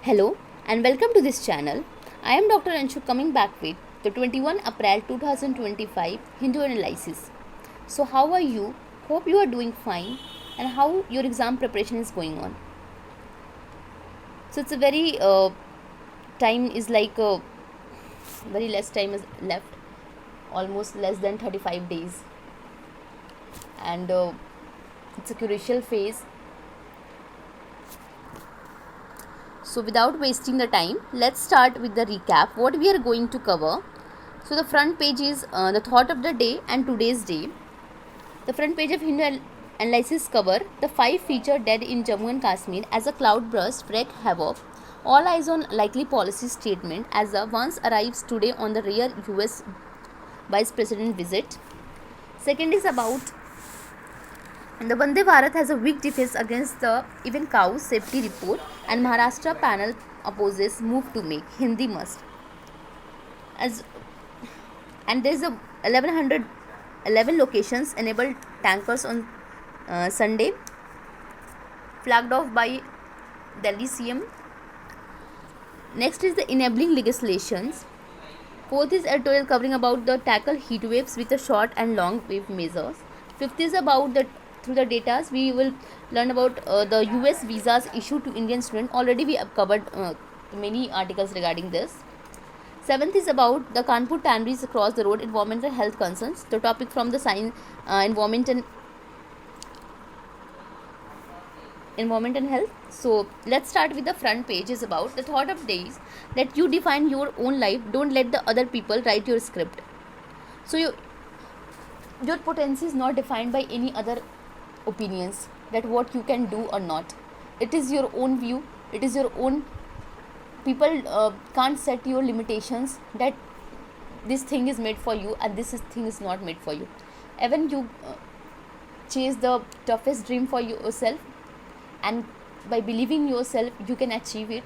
Hello and welcome to this channel. I am Dr. Anshu coming back with the 21 April 2025 Hindu analysis. So how are you? Hope you are doing fine and how your exam preparation is going on. So it's a very time is like very less time is left, almost less than 35 days, and it's a crucial phase. So without wasting the time, let's start with the recap what we are going to cover. So the front page is the thought of the day and today's day. The front page of Hindu analysis cover the 5 featured dead in Jammu and Kashmir as a cloudburst wreak havoc. All eyes on likely policy statement as the once arrives today on the rare US Vice President visit. Second is about the Vande Bharat has a weak defense against the even cows safety report, and Maharashtra panel opposes move to make Hindi must. As and there is a 1111 locations enabled tankers on Sunday, flagged off by Delhi CM. Next is the enabling legislations. Fourth is editorial covering about the tackle heat waves with the short and long wave measures. Fifth is about the through the data we will learn about the US visas issued to Indian students. Already we have covered many articles regarding this. Seventh is about the Kanpur tanneries across the road, environmental health concerns. The topic from the science, environment and health. So let's start with the front page is about the thought of days that you define your own life. Don't let the other people write your script. So your potency is not defined by any other opinions that what you can do or not. It is your own view. It is your own. People can't set your limitations that this thing is made for you and thing is not made for you. Even you chase the toughest dream for yourself, and by believing yourself you can achieve it.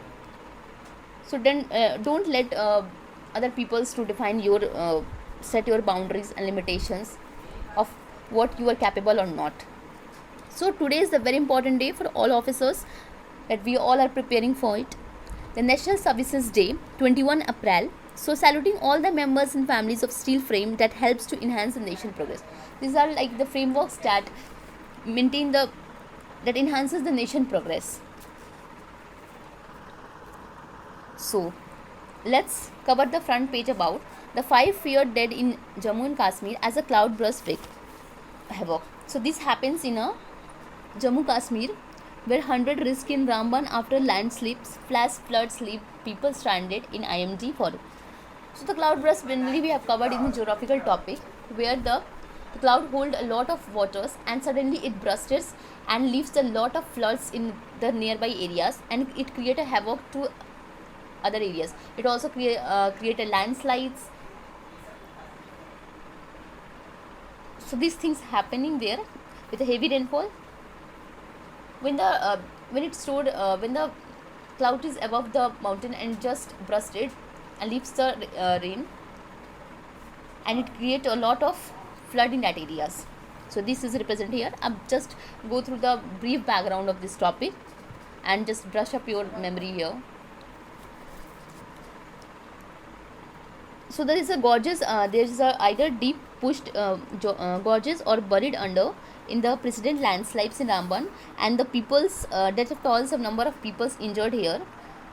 So then don't let other peoples to define your set your boundaries and limitations of what you are capable or not. So today is a very important day for all officers that we all are preparing for it. The National Services Day, 21 April. So saluting all the members and families of steel frame that helps to enhance the nation progress. These are like the frameworks that enhances the nation progress. So let's cover the front page about the 5 feared dead in Jammu and Kashmir as a cloudburst wreak havoc. So this happens in a Jammu Kashmir where 100 risk in Ramban after landslips, flash floods leave people stranded in IMD forest. So the cloudburst generally we have covered in the geographical topic where the cloud hold a lot of waters and suddenly it bursts and leaves a lot of floods in the nearby areas, and it create a havoc to other areas. It also create a landslides. So these things happening there with a heavy rainfall. When the cloud is above the mountain and just bursted and leaves the rain, and it create a lot of flood in that areas. So this is represented here. I'll just go through the brief background of this topic and just brush up your memory here. So there is a gorges, there is a either deep pushed gorges or buried under in the precedent landslides in Ramban, and the people's death tolls of number of people's injured here.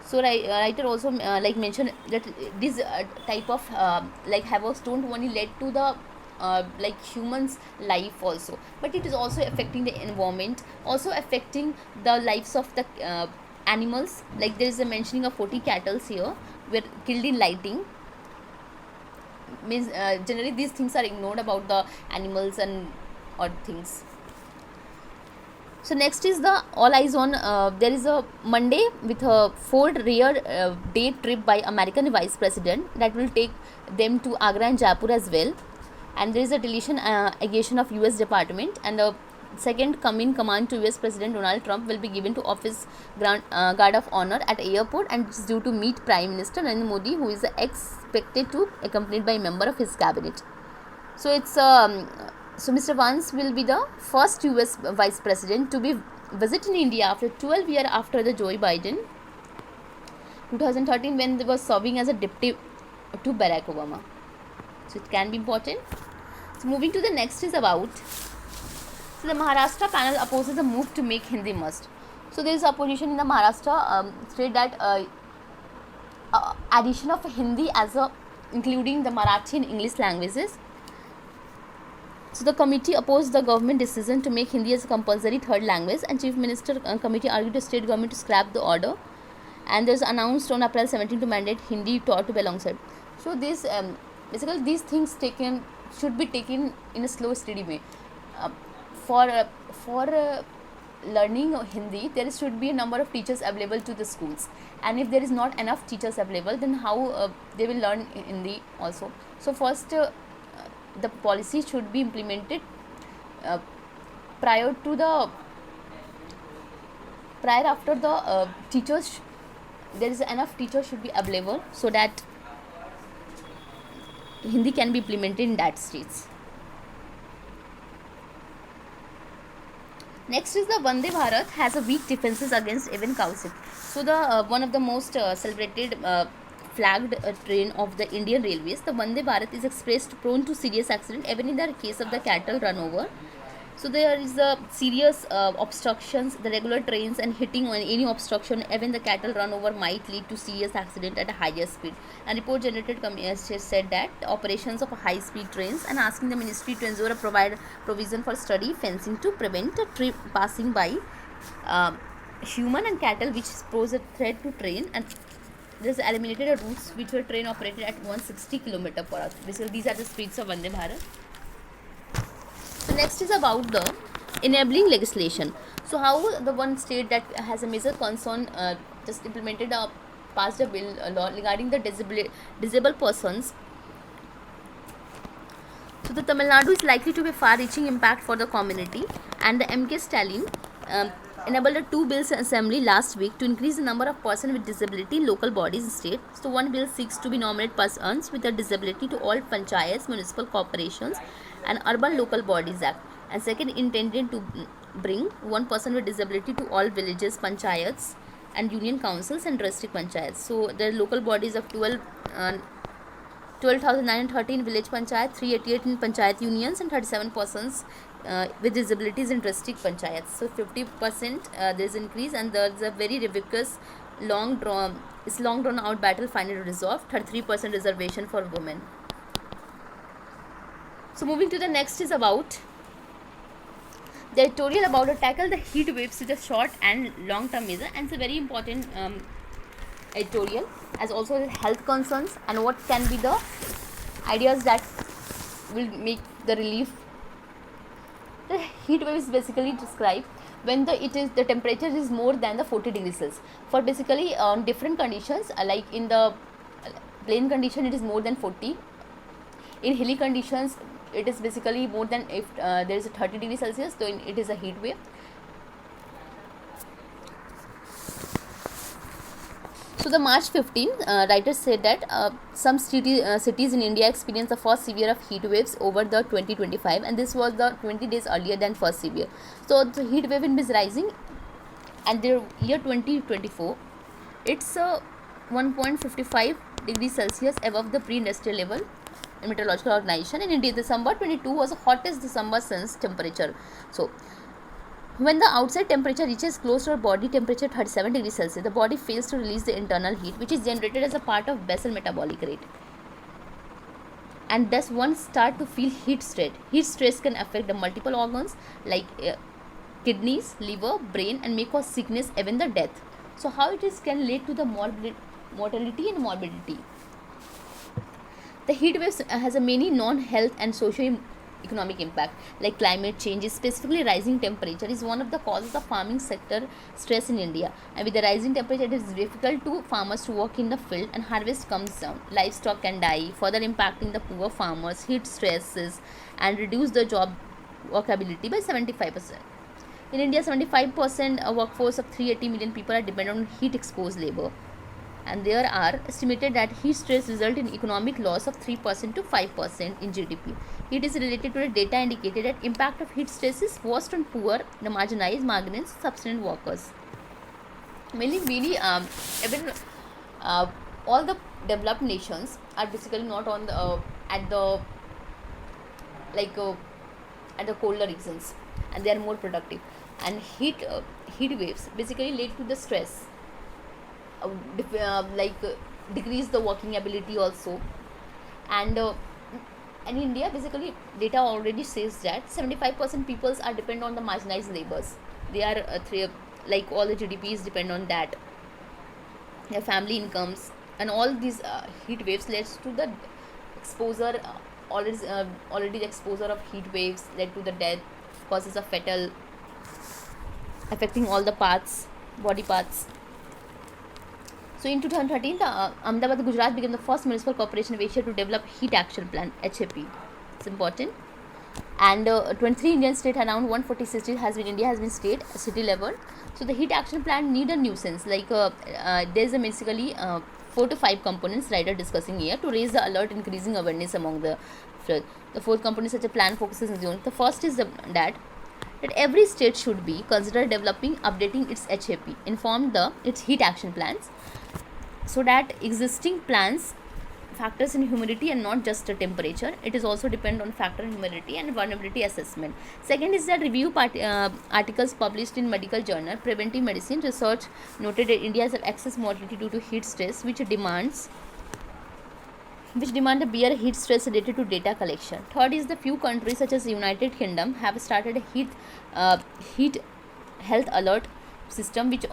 So writer also like mentioned that this type of like havocs don't only lead to the like humans life also, but it is also affecting the environment, also affecting the lives of the animals. Like there is a mentioning of 40 cattle here were killed in lighting. Means generally these things are ignored about the animals and odd things. So next is the all eyes on there is a Monday with a Ford rare day trip by American Vice President that will take them to Agra and Jaipur as well, and there is a deletion allegation of US Department, and the second in command to US President Donald Trump will be given to office guard of honor at airport, and it's due to meet Prime Minister Narendra Modi, who is expected to accompanied by a member of his cabinet. So it's so Mr. Vance will be the first US Vice President to be visiting India after 12 years after the Joe Biden. 2013 when they were serving as a deputy to Barack Obama. So it can be important. So moving to the next is about, so the Maharashtra panel opposes the move to make Hindi must. So there is opposition in the Maharashtra state that addition of Hindi as a including the Marathi and English languages. So the committee opposed the government decision to make Hindi as a compulsory third language, and Chief Minister committee argued the state government to scrap the order, and there's announced on April 17 to mandate Hindi taught to be alongside. So this basically these things should be taken in a slow steady way. For learning Hindi, there should be a number of teachers available to the schools, and if there is not enough teachers available, then how they will learn Hindi also. So first the policy should be implemented prior after the teachers, there is enough teachers should be available so that Hindi can be implemented in that states. Next is the Vande Bharat has a weak defenses against even Kaushik. So the one of the most celebrated flagged train of the Indian Railways, the Vande Bharat is expressed prone to serious accident even in the case of the cattle run over. So there is a serious obstructions, the regular trains and hitting on any obstruction, even the cattle run over might lead to serious accident at a higher speed. And report generated said that the operations of high speed trains and asking the ministry to ensure a provision for study fencing to prevent a trip passing by human and cattle which pose a threat to train, and this eliminated routes which were train operated at 160 km per hour. Basically these are the speeds of Vande Bharat. So next is about the enabling legislation. So how the one state that has a major concern just implemented passed a bill law regarding the disabled persons. So the Tamil Nadu is likely to be far-reaching impact for the community, and the MK Stalin enabled a two bills assembly last week to increase the number of persons with disability in local bodies in state. So one bill seeks to be nominate persons with a disability to all panchayats, municipal corporations and urban local bodies act, and second intended to bring one person with disability to all villages, panchayats and union councils and district panchayats. So the local bodies of 12,913 village panchayat, 388 in panchayat unions and 37 persons with disabilities in district panchayats. So 50% there is increase, and there is a very rigorous long drawn out battle finally resolved. 33% reservation for women. So moving to the next is about the editorial about to tackle the heat waves with a short and long term measure, and it's a very important editorial as also health concerns and what can be the ideas that will make the relief. The heat wave is basically described when the temperature is more than the 40 degrees Celsius. For basically on different conditions, like in the plain condition it is more than 40. In hilly conditions it is basically more than, if there is a 30 degrees Celsius, so it is a heat wave. So the March 15, writers said that some cities in India experienced the first severe of heat waves over the 2025, and this was the 20 days earlier than first severe. So the heat wave is rising, and the year 2024, it's 1.55 degrees Celsius above the pre-industrial level in meteorological organization. And indeed December 22 was the hottest December since temperature. So when the outside temperature reaches close to our body temperature 37 degrees Celsius, the body fails to release the internal heat which is generated as a part of basal metabolic rate, and thus one start to feel heat stress. Heat stress can affect the multiple organs like kidneys, liver, brain, and may cause sickness, even the death. So how it is can lead to the mortality and morbidity. The heat waves has a many non-health and socio-economic impact, like climate change, specifically rising temperature is one of the causes of farming sector stress in India, and with the rising temperature it is difficult to farmers to work in the field and harvest comes down, livestock can die, further impacting the poor farmers. Heat stresses and reduce the job workability by 75%. In India, 75% a workforce of 380 million people are dependent on heat exposed labor, and there are estimated that heat stress result in economic loss of 3% to 5% in GDP. It is related to the data indicated that impact of heat stress is worst on poor, the marginalized, migrants, subsistence workers. Many even uh, all the developed nations are basically not on the at the like at the colder regions, and they are more productive. And heat waves basically lead to the stress, uh, like decrease the working ability also. And uh, and in India, basically, data already says that 75% peoples are depend on the marginalized labors. They are like all the GDPs depend on that, their family incomes. And all these heat waves leads to the exposure, already the exposure of heat waves led to the death, causes of fatal, affecting all the parts, body parts. So in 2013, Ahmedabad, Gujarat became the first municipal corporation of Asia to develop heat action plan (HAP). It's important. And 23 Indian state, around 140 cities has been India has been state city level. So the heat action plan need a nuisance, like there's a basically 4 to 5 components writer discussing here to raise the alert, increasing awareness among the flood. The fourth component such a plan focuses on the first is that every state should be consider developing, updating its HAP, inform its heat action plans, so that existing plans factors in humidity and not just the temperature. It is also depend on factor in humidity and vulnerability assessment. Second is that review articles published in medical journal. Preventive medicine research noted that India has excess mortality due to heat stress, which demand a better heat stress related to data collection. Third is the few countries such as United Kingdom have started a heat health alert system, which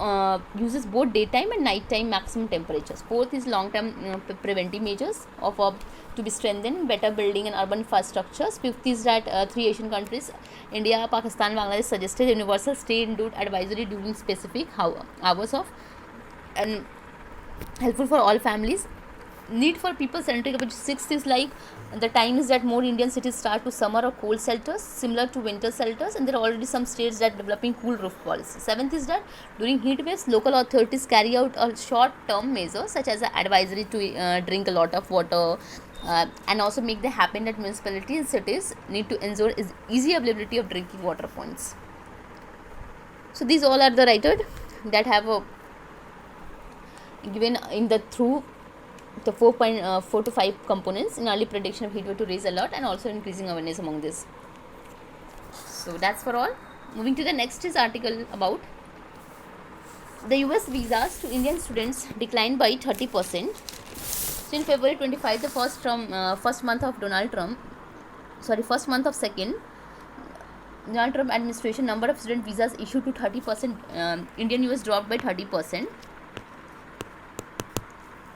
uses both daytime and nighttime maximum temperatures. Fourth is long-term preventive measures of to be strengthened, better building and urban infrastructures. Fifth is that 3 Asian countries, India, Pakistan, Bangladesh, suggested universal stay indoor advisory during specific hours of, and helpful for all families. Need for people centric approach. Sixth is like the time is that more Indian cities start to summer or cold shelters similar to winter shelters, and there are already some states that developing cool roof policy. Seventh is that during heat waves, local authorities carry out a short term measures such as an advisory to drink a lot of water, and also make the happen that municipalities and cities need to ensure is easy availability of drinking water points. So these all are the writer that have given in the through the 4 to 5 components in early prediction of heat wave to raise alert and also increasing awareness among this. So that's for all. Moving to the next is article about the US visas to Indian students declined by 30%. So in February 25, the first month of second Donald Trump administration, number of student visas issued to 30%, Indian US dropped by 30%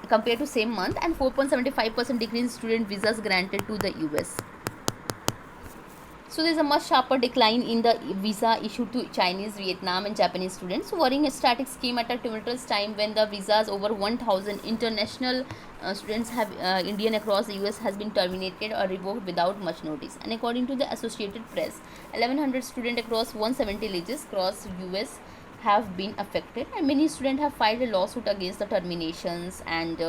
compared to same month, and 4.75% decrease in student visas granted to the US. So there is a much sharper decline in the visa issued to Chinese, Vietnam and Japanese students. So worrying statistics came at a tumultuous time when the visas over 1,000 international students have Indian across the US has been terminated or revoked without much notice. And according to the Associated Press, 1,100 students across 170 villages across US have been affected, and many students have filed a lawsuit against the terminations. And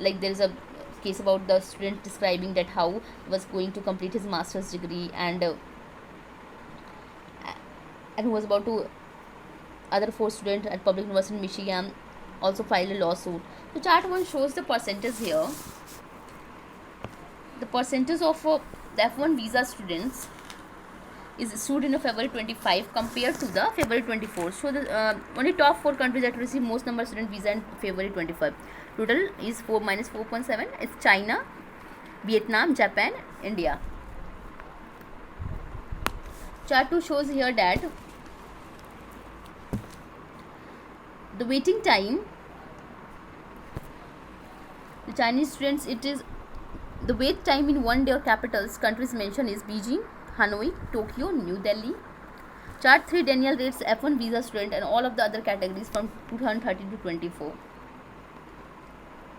like there is a case about the student describing that how he was going to complete his master's degree, and who was about to, other 4 students at Public University in Michigan also filed a lawsuit. So chart 1 shows the percentage here. The percentage of the F1 visa students is issued in February 25 compared to the February 24. So the only top 4 countries that receive most number of student visa in February 25. Total is 4 minus 4.7. It's China, Vietnam, Japan, India. Chart 2 shows here that the waiting time, the Chinese students, it is the wait time in one day of capitals countries mentioned is Beijing, Hanoi, Tokyo, New Delhi. Chart 3, Daniel rates F1 visa student and all of the other categories from 2013 to 24.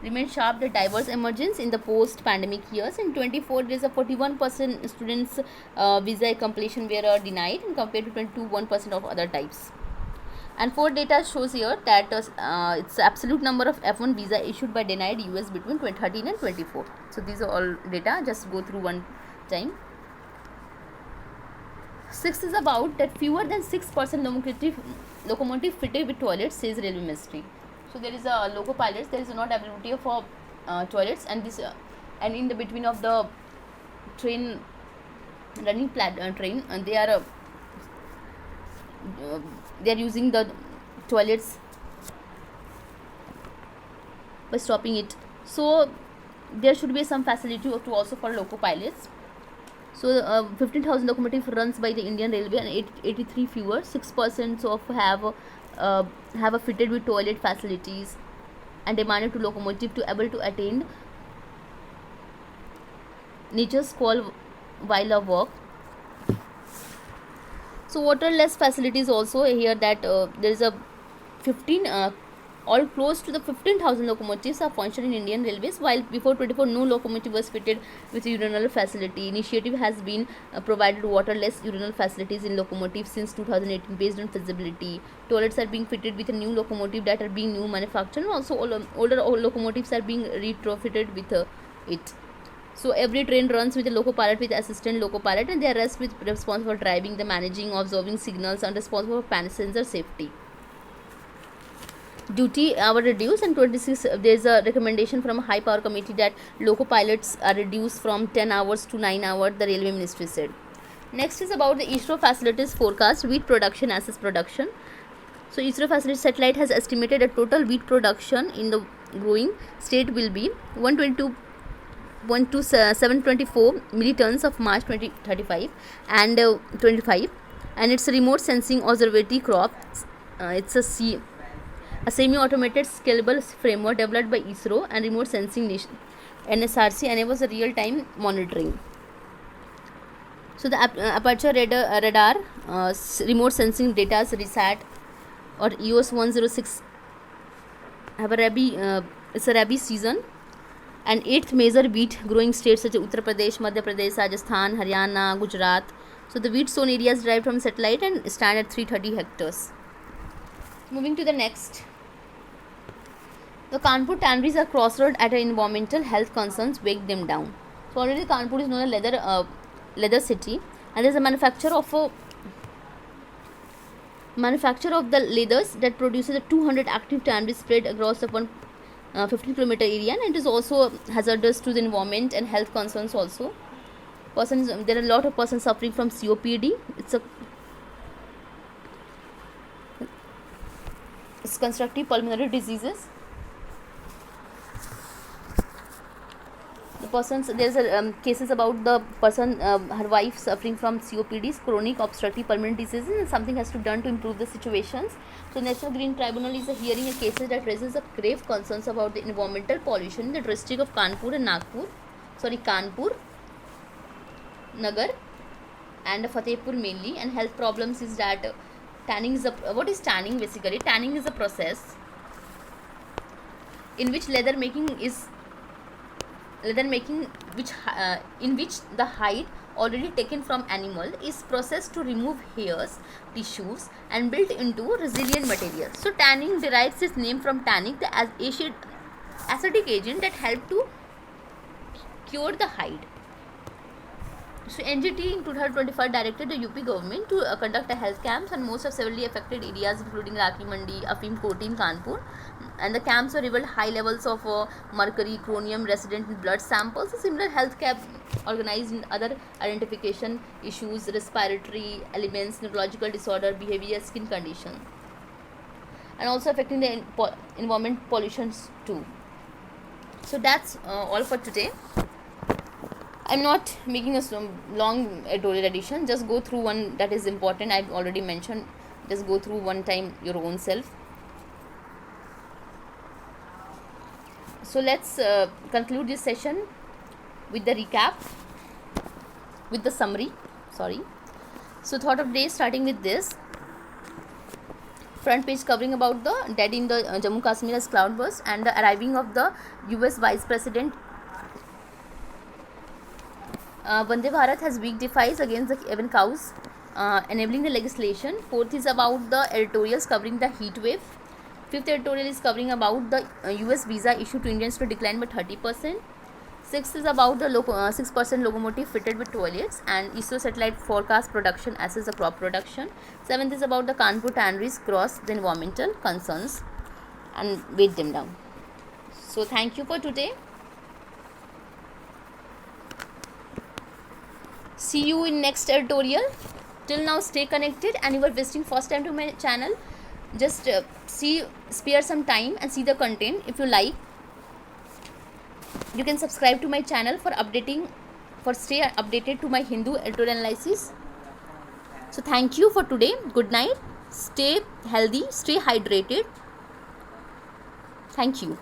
Remain sharp the diverse emergence in the post-pandemic years. In 24, there is a 41% students visa completion were denied, and compared to 21% of other types. And 4 data shows here that it's the absolute number of F1 visa issued by denied US between 2013 and 24. So these are all data. Just go through one time. 6 is about that fewer than 6% locomotive fitted with toilets, says Railway Ministry. So there is a loco pilots. There is not availability of toilets, and this and in the between of the train running train, and they are using the toilets by stopping it. So there should be some facility to also for loco pilots. So 15,000 locomotive runs by the Indian Railway, and 83 fewer 6% of have a fitted with toilet facilities, and demanded to locomotive to able to attain nature's call while of work. So waterless facilities also here, that there is a 15 all close to the 15,000 locomotives are functioning in Indian Railways, while before 24 no locomotive was fitted with urinal facility. Initiative has been provided waterless urinal facilities in locomotives since 2018 based on feasibility. Toilets are being fitted with a new locomotive that are being new manufactured, and also older locomotives are being retrofitted with it. So every train runs with a loco pilot with assistant loco pilot, and they are responsible for driving, the managing, observing signals, and responsible for passenger safety. Duty hour reduced, and 26 there is a recommendation from a high power committee that loco pilots are reduced from 10 hours to 9 hours, the railway ministry said. Next is about the ISRO facilities forecast, wheat production assess production. So ISRO facility satellite has estimated a total wheat production in the growing state will be 724 millitons of March 2035 and 25, and it's a remote sensing observatory crop. It's a semi-automated scalable framework developed by ISRO and remote sensing NSRC enables a real-time monitoring. So the aperture radar remote sensing data RESAT or EOS 106 have it's a rabi season, and 8th major wheat growing states such as Uttar Pradesh, Madhya Pradesh, Rajasthan, Haryana, Gujarat. So the wheat zone areas derived from satellite and stand at 330 hectares. Moving to the next. The Kanpur tanneries are crossroad at environmental health concerns weighed them down. So already Kanpur is known as leather city, and there is a manufacture of the leathers that produces a 200 active tanneries spread across a 15 kilometer area, and it is also hazardous to the environment and health concerns also. There are a lot of persons suffering from COPD. It's constructive pulmonary diseases. The persons, there's a cases about the person, her wife suffering from COPD, chronic obstructive pulmonary diseases, and something has to be done to improve the situations. So National Green Tribunal is hearing a cases that raises a grave concerns about the environmental pollution in the district of Kanpur, Nagar and Fatehpur mainly, and health problems is that tanning is what is tanning basically? Tanning is a process in which leather making in which the hide already taken from animal is processed to remove hairs, tissues, and built into resilient material. So tanning derives its name from tannic, the acidic agent that help to cure the hide. So NGT in 2025 directed the UP government to conduct a health camps on most of severely affected areas including Rakhi Mandi, Afim Koti in Kanpur, and the camps were revealed high levels of mercury, chromium resident in blood samples. A similar health camp organized in other identification issues, respiratory elements, neurological disorder, behavior, skin condition, and also affecting the environment pollutions too. So that's all for today. I'm not making a long editorial edition, just go through one that is important. I've already mentioned, just go through one time your own self. So let's conclude this session with the recap, with the summary. So thought of day starting with this. Front page covering about the dead in the Jammu Kashmir as cloudburst and the arriving of the US Vice President. Vande Bharat has weak defies against the even cows, enabling the legislation. Fourth is about the editorials covering the heat wave. Fifth editorial is covering about the US visa issue to Indians to decline by 30%. Sixth is about the 6% locomotive fitted with toilets, and ISRO satellite forecast production assess the crop production. Seventh is about the Kanpur tanneries cross the environmental concerns. and weight them down. So thank you for today. See you in next tutorial. Till now, stay connected, and you are visiting first time to my channel, just spare some time and see the content. If you like, you can subscribe to my channel for stay updated to my Hindu editorial analysis. So thank you for today. Good night. Stay healthy, stay hydrated. Thank you.